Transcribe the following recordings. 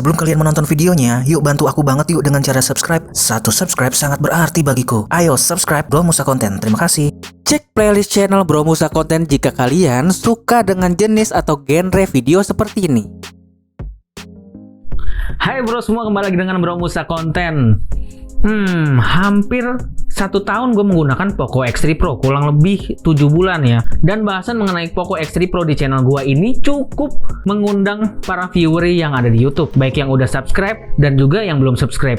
Sebelum kalian menonton videonya, yuk bantu aku banget yuk dengan cara subscribe. Satu subscribe sangat berarti bagiku. Ayo subscribe Bro Musa Konten. Terima kasih. Cek playlist channel Bro Musa Konten jika kalian suka dengan jenis atau genre video seperti ini. Hai bro semua, kembali lagi dengan Bro Musa Konten. Hampir 1 tahun gue menggunakan Poco X3 Pro, kurang lebih 7 bulan ya. Dan bahasan mengenai Poco X3 Pro di channel gue ini cukup mengundang para viewer yang ada di YouTube, baik yang udah subscribe dan juga yang belum subscribe.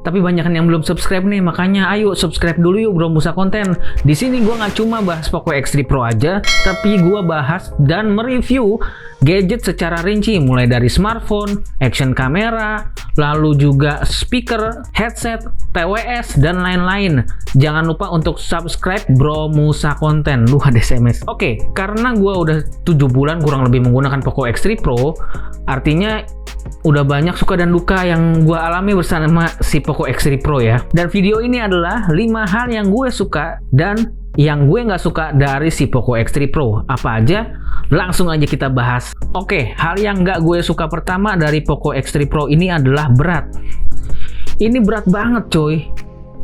Tapi banyak yang belum subscribe nih, makanya ayo subscribe dulu yuk Bro Musa Konten. Di sini gue nggak cuma bahas Poco X3 Pro aja, tapi gue bahas dan mereview gadget secara rinci, mulai dari smartphone, action kamera, lalu juga speaker, headset, TWS, dan lain-lain. Jangan lupa untuk subscribe Bro Musa Konten. Lu ada SMS. Oke, karena gue udah 7 bulan kurang lebih menggunakan Poco X3 Pro, artinya udah banyak suka dan duka yang gue alami bersama si Poco X3 Pro ya. Dan video ini adalah 5 hal yang gue suka dan yang gue nggak suka dari si Poco X3 Pro. Apa aja? Langsung aja kita bahas. Oke, hal yang nggak gue suka pertama dari Poco X3 Pro ini adalah berat. Ini berat banget coy.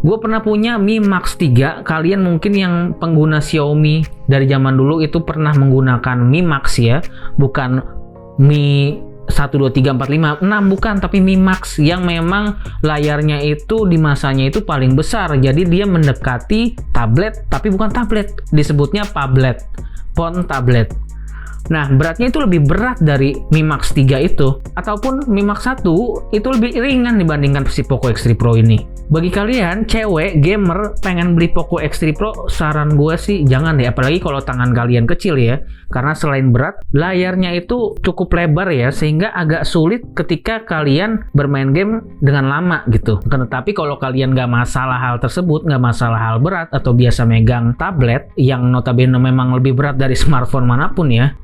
Gue pernah punya Mi Max 3. Kalian mungkin yang pengguna Xiaomi dari zaman dulu itu pernah menggunakan Mi Max ya, bukan Mi 1, 2, 3, 4, 5, 6 bukan, tapi Mi Max yang memang layarnya itu di masanya itu paling besar. Jadi dia mendekati tablet, tapi bukan tablet, disebutnya phablet, phone tablet. Nah, beratnya itu lebih berat dari Mi Max 3 itu, ataupun Mi Max 1 itu lebih ringan dibandingkan si Poco X3 Pro ini. Bagi kalian cewek gamer pengen beli Poco X3 Pro, saran gue sih jangan deh, apalagi kalau tangan kalian kecil ya, karena selain berat, layarnya itu cukup lebar ya, sehingga agak sulit ketika kalian bermain game dengan lama gitu. Tetapi kalau kalian nggak masalah hal tersebut, nggak masalah hal berat atau biasa megang tablet yang notabene memang lebih berat dari smartphone manapun ya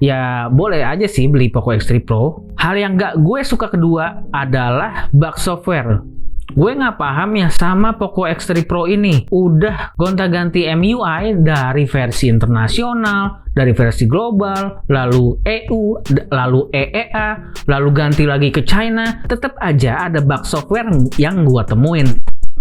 boleh aja sih beli Poco X3 Pro. Hal yang nggak gue suka kedua adalah bug software. Gue nggak paham ya sama Poco X3 Pro ini. Udah gonta-ganti MIUI dari versi internasional, dari versi global, lalu EU, lalu EEA, lalu ganti lagi ke China. Tetap aja ada bug software yang gue temuin.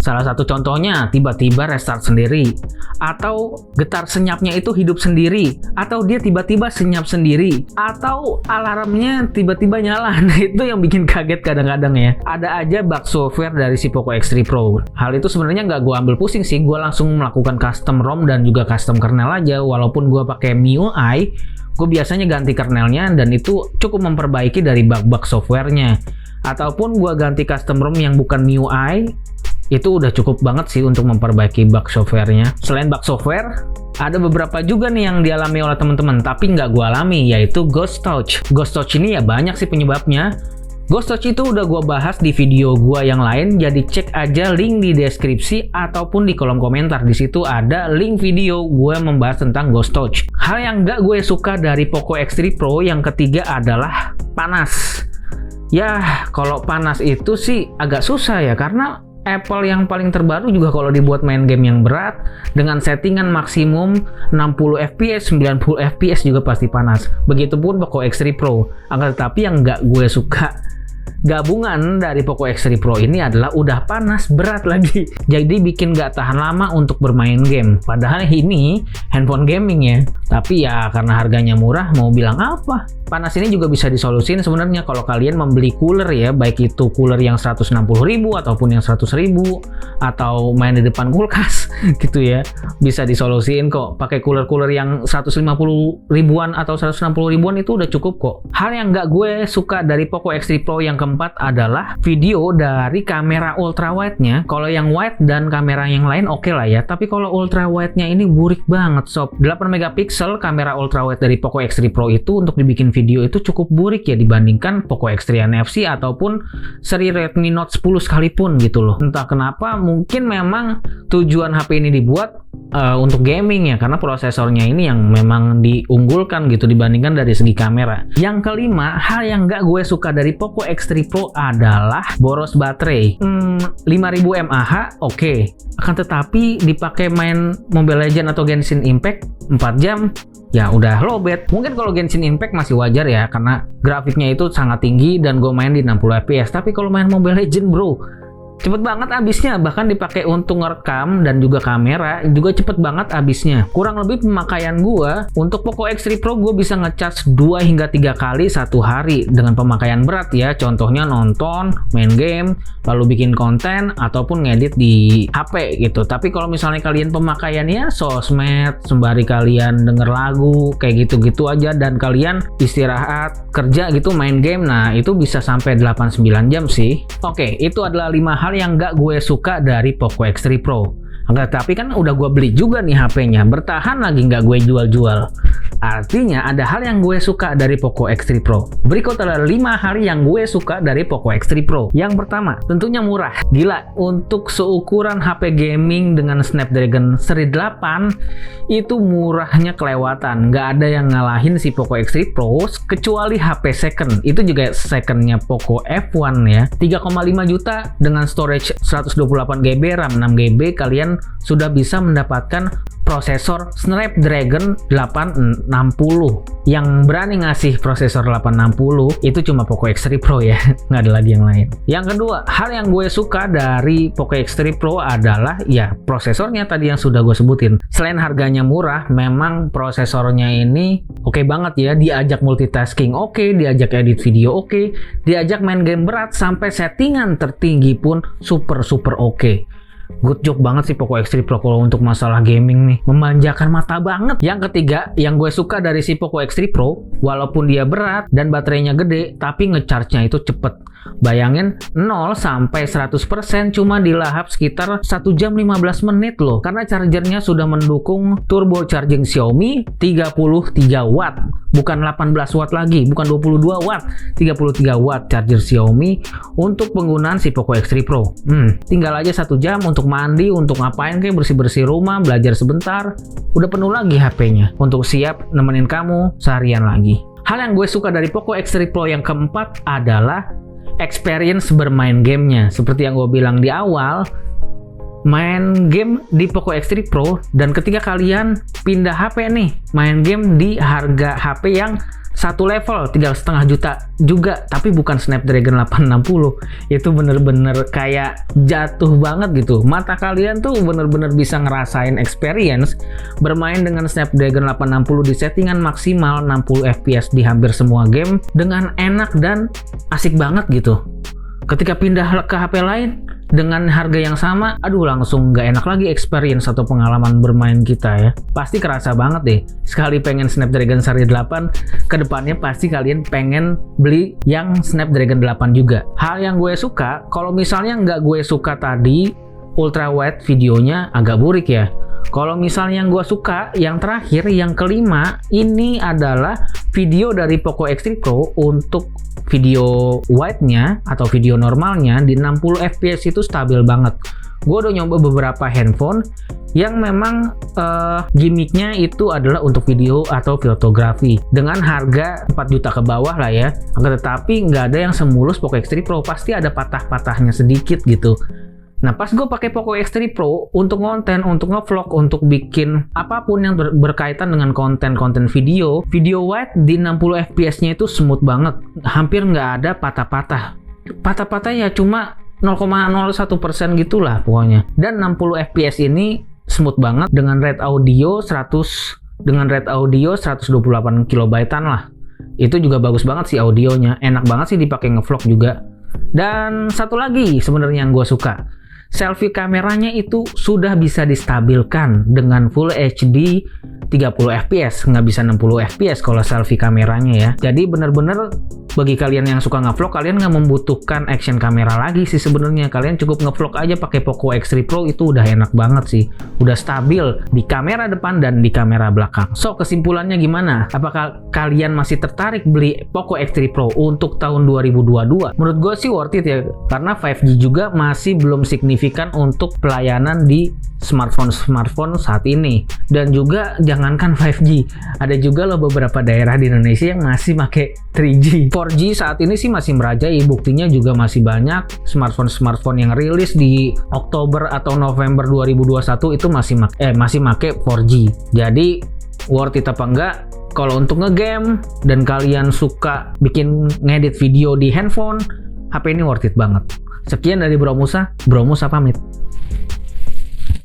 Salah satu contohnya tiba-tiba restart sendiri, atau getar senyapnya itu hidup sendiri, atau dia tiba-tiba senyap sendiri, atau alarmnya tiba-tiba nyala. Nah itu yang bikin kaget kadang-kadang ya. Ada aja bug software dari si Poco X3 Pro. Hal itu sebenarnya nggak gue ambil pusing sih, gue langsung melakukan custom ROM dan juga custom kernel aja. Walaupun gue pakai MIUI, gue biasanya ganti kernelnya dan itu cukup memperbaiki dari bug-bug softwarenya. Ataupun gue ganti custom ROM yang bukan MIUI, itu udah cukup banget sih untuk memperbaiki bug softwarenya. Selain bug software, ada beberapa juga nih yang dialami oleh teman-teman, tapi nggak gue alami, yaitu Ghost Touch. Ghost Touch ini ya banyak sih penyebabnya. Ghost Touch itu udah gue bahas di video gue yang lain, jadi cek aja link di deskripsi ataupun di kolom komentar. Di situ ada link video gue membahas tentang Ghost Touch. Hal yang nggak gue suka dari Poco X3 Pro yang ketiga adalah panas. Ya, kalau panas itu sih agak susah ya, karena Apple yang paling terbaru juga kalau dibuat main game yang berat dengan settingan maksimum 60 fps, 90 fps juga pasti panas. Begitupun Poco X3 Pro. Akan tetapi yang nggak gue suka gabungan dari Poco X3 Pro ini adalah udah panas berat lagi, jadi bikin nggak tahan lama untuk bermain game. Padahal ini handphone gaming ya, tapi ya karena harganya murah mau bilang apa. Panas ini juga bisa disolusin sebenarnya kalau kalian membeli cooler ya, baik itu cooler yang 160.000 ataupun yang 100.000 atau main di depan kulkas gitu ya, bisa disolusin kok. Pakai cooler-cooler yang 150 ribuan atau 160 ribuan itu udah cukup kok. Hal yang nggak gue suka dari Poco X3 Pro yang keempat adalah video dari kamera ultra wide-nya. Kalau yang wide dan kamera yang lain oke lah ya, tapi kalau ultra wide-nya ini burik banget sob. 8 megapiksel kamera ultra wide dari Poco X3 Pro itu untuk dibikin video itu cukup burik ya dibandingkan Poco X3 NFC ataupun seri Redmi Note 10 sekalipun gitu loh. Entah kenapa, mungkin memang tujuan HP ini dibuat untuk gaming ya, karena prosesornya ini yang memang diunggulkan gitu dibandingkan dari segi kamera. Yang kelima, hal yang nggak gue suka dari Poco X3 Pro adalah boros baterai. 5000 mAh oke. Akan tetapi dipakai main Mobile Legends atau Genshin Impact 4 jam ya udah lowbat. Mungkin kalau Genshin Impact masih wajar ya, karena grafiknya itu sangat tinggi dan gue main di 60 fps. Tapi kalau main Mobile Legends bro, cepet banget habisnya. Bahkan dipakai untuk ngerekam dan juga kamera juga cepet banget habisnya. Kurang lebih pemakaian gua untuk Poco X3 Pro gue bisa ngecharge 2 hingga 3 kali satu hari dengan pemakaian berat ya. Contohnya nonton, main game, lalu bikin konten ataupun ngedit di HP gitu. Tapi kalau misalnya kalian pemakaiannya sosmed, sembari kalian denger lagu kayak gitu-gitu aja dan kalian istirahat, kerja gitu, main game, nah itu bisa sampai 8-9 jam sih. Oke, itu adalah 5 hal yang nggak gue suka dari Poco X3 Pro. Tapi kan udah gue beli juga nih HP-nya, bertahan lagi nggak gue jual-jual. Artinya ada hal yang gue suka dari Poco X3 Pro. Berikut adalah 5 hal yang gue suka dari Poco X3 Pro. Yang pertama, tentunya murah. Gila, untuk seukuran HP gaming dengan Snapdragon seri 8 itu murahnya kelewatan. Nggak ada yang ngalahin si Poco X3 Pro kecuali HP second. Itu juga secondnya Poco F1 ya. 3,5 juta dengan storage 128GB, RAM 6GB, kalian sudah bisa mendapatkan prosesor Snapdragon 860. Yang berani ngasih prosesor 860 itu cuma Poco X3 Pro ya, nggak ada lagi yang lain. Yang kedua, hal yang gue suka dari Poco X3 Pro adalah ya prosesornya tadi yang sudah gue sebutin. Selain harganya murah, memang prosesornya ini oke banget ya. Diajak multitasking oke, diajak edit video oke, diajak main game berat sampai settingan tertinggi pun super oke. Good job banget sih Poco X3 Pro kalau untuk masalah gaming nih, memanjakan mata banget. Yang ketiga, yang gue suka dari si Poco X3 Pro, walaupun dia berat dan baterainya gede, tapi ngecharge-nya itu cepet. Bayangin 0 sampai 100% cuma dilahap sekitar 1 jam 15 menit loh, karena chargernya sudah mendukung turbo charging Xiaomi 33 watt, bukan 18 watt lagi, bukan 22 watt, 33 watt charger Xiaomi untuk penggunaan si Poco X3 Pro. Tinggal aja 1 jam untuk mandi, untuk ngapain kayak bersih-bersih rumah, belajar sebentar, udah penuh lagi HP-nya untuk siap nemenin kamu seharian lagi. Hal yang gue suka dari Poco X3 Pro yang keempat adalah experience bermain gamenya. Seperti yang gue bilang di awal, main game di Poco X3 Pro, dan ketika kalian pindah HP nih, main game di harga HP yang satu level 3,5 juta juga, tapi bukan Snapdragon 860, itu bener-bener kayak jatuh banget gitu. Mata kalian tuh bener-bener bisa ngerasain experience bermain dengan Snapdragon 860 di settingan maksimal 60 fps di hampir semua game dengan enak dan asik banget gitu. Ketika pindah ke HP lain dengan harga yang sama, aduh langsung nggak enak lagi experience atau pengalaman bermain kita ya. Pasti kerasa banget deh. Sekali pengen Snapdragon seri 8, kedepannya pasti kalian pengen beli yang Snapdragon 8 juga. Hal yang gue suka, kalau misalnya nggak gue suka tadi, ultra wide videonya agak burik ya. Kalau misalnya yang gue suka, yang terakhir, yang kelima, ini adalah video dari Poco X3 Pro untuk video wide-nya atau video normalnya di 60 fps itu stabil banget. Gue udah nyoba beberapa handphone yang memang gimmicknya itu adalah untuk video atau fotografi dengan harga 4 juta ke bawah lah ya. Tetapi nggak ada yang semulus Poco X3 Pro, pasti ada patah-patahnya sedikit gitu. Nah, pas gue pakai Poco X3 Pro untuk konten, untuk ngevlog, untuk bikin apapun yang berkaitan dengan konten video wide di 60 fps-nya itu smooth banget. Hampir nggak ada patah-patah. Patah-patah ya cuma 0,01% gitulah pokoknya. Dan 60 fps ini smooth banget dengan rate audio 128 kilobytean lah. Itu juga bagus banget sih audionya. Enak banget sih dipakai ngevlog juga. Dan satu lagi sebenarnya yang gue suka, selfie kameranya itu sudah bisa distabilkan dengan Full HD 30 fps, nggak bisa 60 fps kalau selfie kameranya ya. Jadi bener-bener bagi kalian yang suka ngevlog, kalian nggak membutuhkan action kamera lagi sih sebenarnya. Kalian cukup ngevlog aja pakai Poco X3 Pro, itu udah enak banget sih. Udah stabil di kamera depan dan di kamera belakang. So, kesimpulannya gimana? Apakah kalian masih tertarik beli Poco X3 Pro untuk tahun 2022? Menurut gue sih worth it ya, karena 5G juga masih belum signifikan signifikan untuk pelayanan di smartphone saat ini. Dan juga jangankan 5G, ada juga loh beberapa daerah di Indonesia yang masih pakai 3G. 4G saat ini sih masih merajai, buktinya juga masih banyak smartphone yang rilis di Oktober atau November 2021 itu masih pakai 4G. Jadi worth it apa enggak? Kalau untuk ngegame dan kalian suka ngedit video di handphone, HP ini worth it banget. Sekian dari Bro Musa pamit.